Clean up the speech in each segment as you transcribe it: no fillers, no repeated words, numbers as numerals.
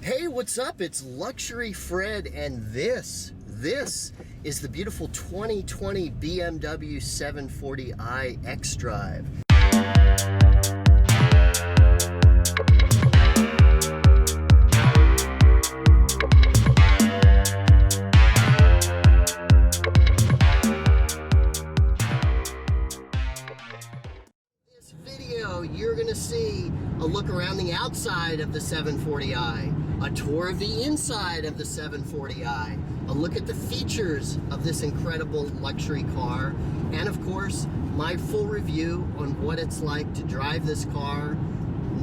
Hey, what's up? It's Luxury Fred, and this is the beautiful 2020 BMW 740i xDRIVE. This video, you're gonna see a look around the outside of the 740i, a tour of the inside of the 740i, a look at the features of this incredible luxury car, and of course, my full review on what it's like to drive this car,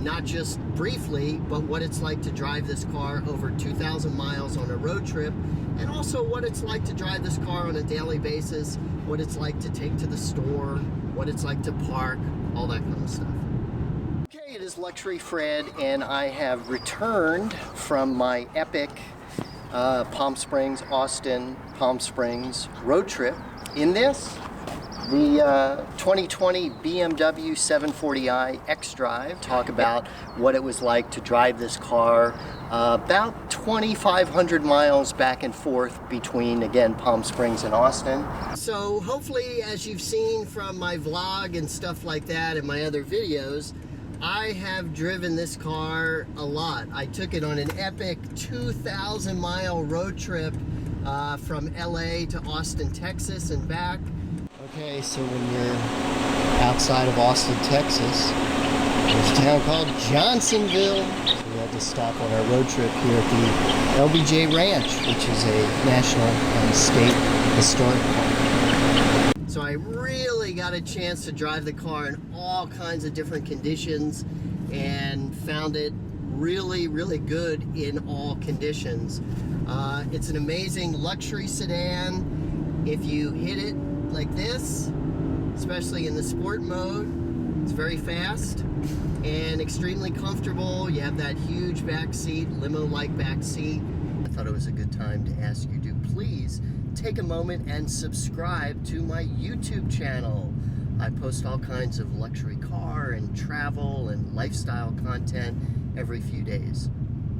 not just briefly, but what it's like to drive this car over 2,000 miles on a road trip, and also what it's like to drive this car on a daily basis, what it's like to take to the store, what it's like to park, all that kind of stuff. Okay, it is Luxury Fred, and I have returned from my epic Palm Springs, Austin, Palm Springs road trip in this, the 2020 BMW 740i xDRIVE. Talk about what it was like to drive this car about 2,500 miles back and forth between, again, Palm Springs and Austin. So hopefully, as you've seen from my vlog and stuff like that and my other videos, I have driven this car a lot. I took it on an epic 2,000 mile road trip from LA to Austin, Texas and back. Okay, so when you're outside of Austin, Texas, there's a town called Johnsonville. So we had to stop on our road trip here at the LBJ Ranch, which is a national and state historic park. So I really got a chance to drive the car in all kinds of different conditions and found it really, really good in all conditions. It's an amazing luxury sedan. If you hit it like this, especially in the sport mode, it's very fast and extremely comfortable. You have that huge back seat, limo-like back seat. I thought it was a good time to ask you to please take a moment and subscribe to my YouTube channel. I post all kinds of luxury car and travel and lifestyle content every few days.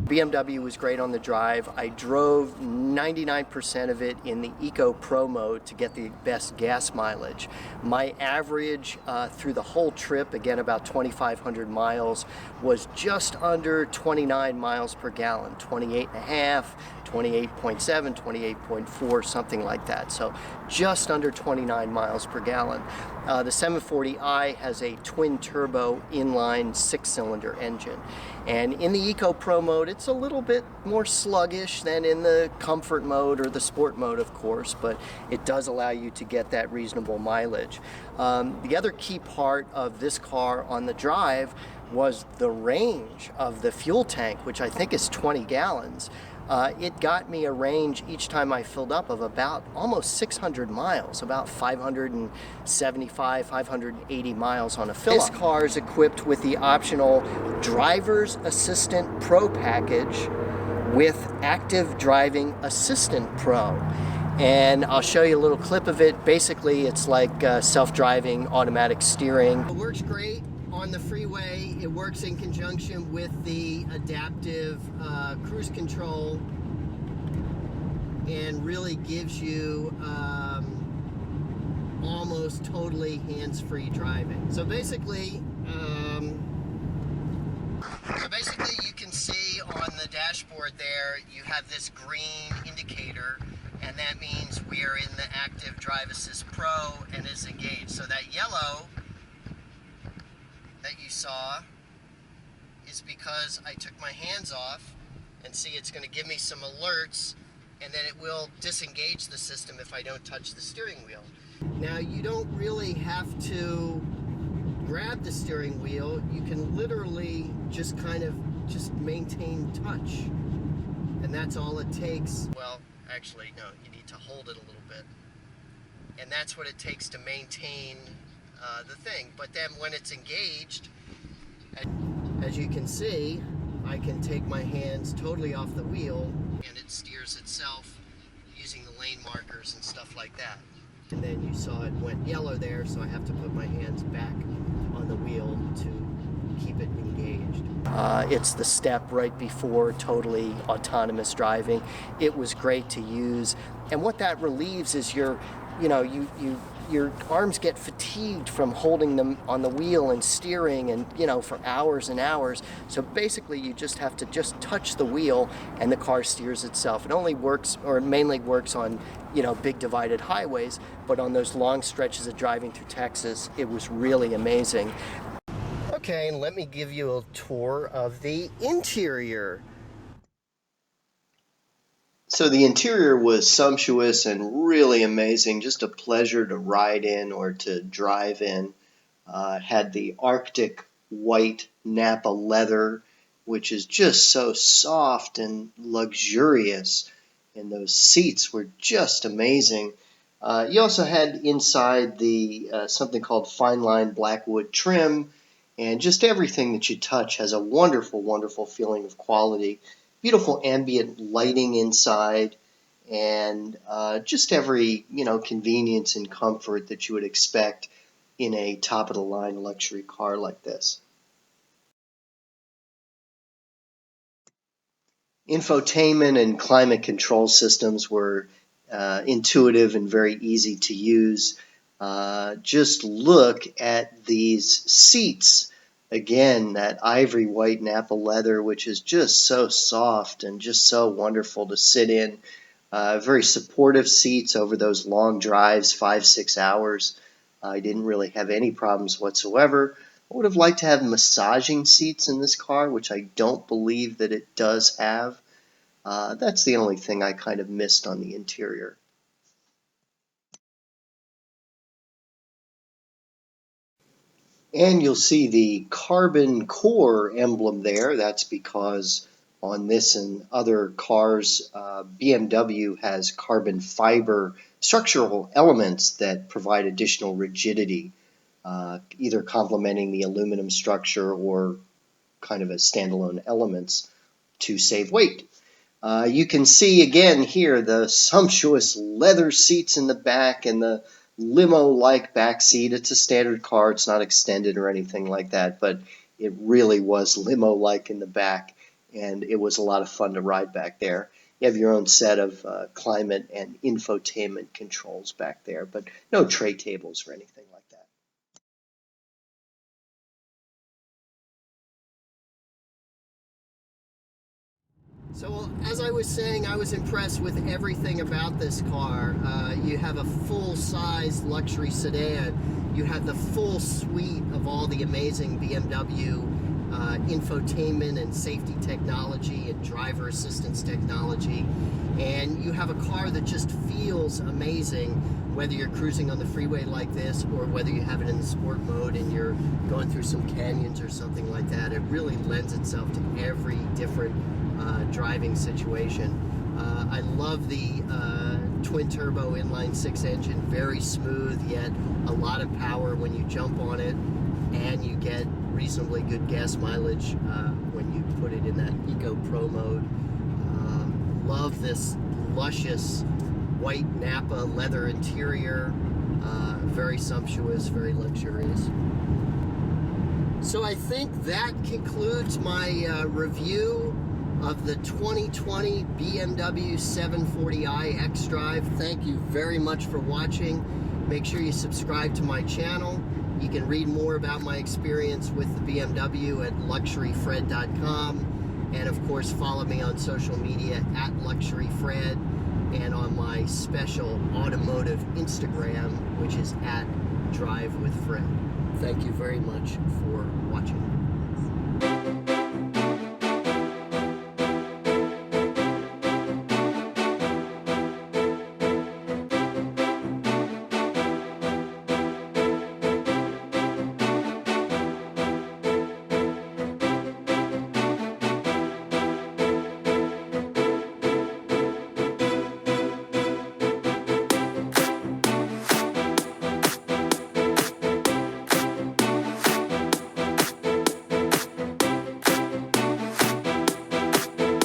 BMW was great on the drive. I drove 99% of it in the Eco Pro mode to get the best gas mileage. My average through the whole trip, again about 2,500 miles, was just under 29 miles per gallon, 28.5, 28.7, 28.4, something like that. So just under 29 miles per gallon. The 740i has a twin turbo inline 6-cylinder engine. And in the Eco Pro mode, it's a little bit more sluggish than in the comfort mode or the sport mode, of course, but it does allow you to get that reasonable mileage. The other key part of this car on the drive was the range of the fuel tank, which I think is 20 gallons. It got me a range each time I filled up of about almost 600 miles, about 575, 580 miles on a fill-up. This car is equipped with the optional Driver's Assistant Pro package with Active Driving Assistant Pro. And I'll show you a little clip of it. Basically, it's like self-driving automatic steering. It works great on the freeway. It works in conjunction with the adaptive cruise control and really gives you almost totally hands-free driving. So basically you can see on the dashboard there, you have this green indicator, and that means we are in the Active Drive Assist Pro and is engaged. So that yellow that you saw is because I took my hands off, and see, it's going to give me some alerts, and then it will disengage the system if I don't touch the steering wheel. Now, you don't really have to grab the steering wheel. You can literally just maintain touch, and that's all it takes. Well, actually, no, you need to hold it a little bit, and that's what it takes to maintain the thing. But then when it's engaged, as you can see, I can take my hands totally off the wheel, and it steers itself using the lane markers and stuff like that. And then you saw it went yellow there, so I have to put my hands back on the wheel to keep it engaged. It's the step right before totally autonomous driving. It was great to use, and what that relieves is your arms get fatigued from holding them on the wheel and steering, and for hours and hours. So basically you just have to touch the wheel and the car steers itself. It only works, or mainly works on big divided highways, but on those long stretches of driving through Texas, it was really amazing. Okay, and let me give you a tour of the interior. So the interior was sumptuous and really amazing, just a pleasure to ride in or to drive in. Had the Arctic White Nappa Leather, which is just so soft and luxurious, and those seats were just amazing. You also had inside the something called fine line blackwood trim, and just everything that you touch has a wonderful, wonderful feeling of quality. Beautiful ambient lighting inside, and just every convenience and comfort that you would expect in a top-of-the-line luxury car like this. Infotainment and climate control systems were intuitive and very easy to use. Just look at these seats. Again, that ivory white Nappa leather, which is just so soft and just so wonderful to sit in. Very supportive seats over those long drives, 5-6 hours. I didn't really have any problems whatsoever. I would have liked to have massaging seats in this car, which I don't believe that it does have. That's the only thing I kind of missed on the interior. And you'll see the carbon core emblem there. That's because on this and other cars, BMW has carbon fiber structural elements that provide additional rigidity, either complementing the aluminum structure or kind of as standalone elements to save weight. You can see again here the sumptuous leather seats in the back and the limo-like back seat. It's a standard car. It's not extended or anything like that, but it really was limo-like in the back, and it was a lot of fun to ride back there. You have your own set of climate and infotainment controls back there, but no tray tables or anything like that. So as I was saying, I was impressed with everything about this car. You have a full-size luxury sedan. You have the full suite of all the amazing BMW infotainment and safety technology and driver assistance technology. And you have a car that just feels amazing, whether you're cruising on the freeway like this or whether you have it in the sport mode and you're going through some canyons or something like that. It really lends itself to every different driving situation. I love the twin-turbo inline-6 engine, very smooth, yet a lot of power when you jump on it, and you get reasonably good gas mileage when you put it in that Eco Pro mode. Love this luscious white Nappa leather interior, very sumptuous, very luxurious. So I think that concludes my review of the 2020 BMW 740i xDRIVE. Thank you very much for watching. Make sure you subscribe to my channel. You can read more about my experience with the BMW at luxuryfred.com, and of course follow me on social media at luxuryfred, and on my special automotive Instagram, which is at Drive with Fred. Thank you very much for watching.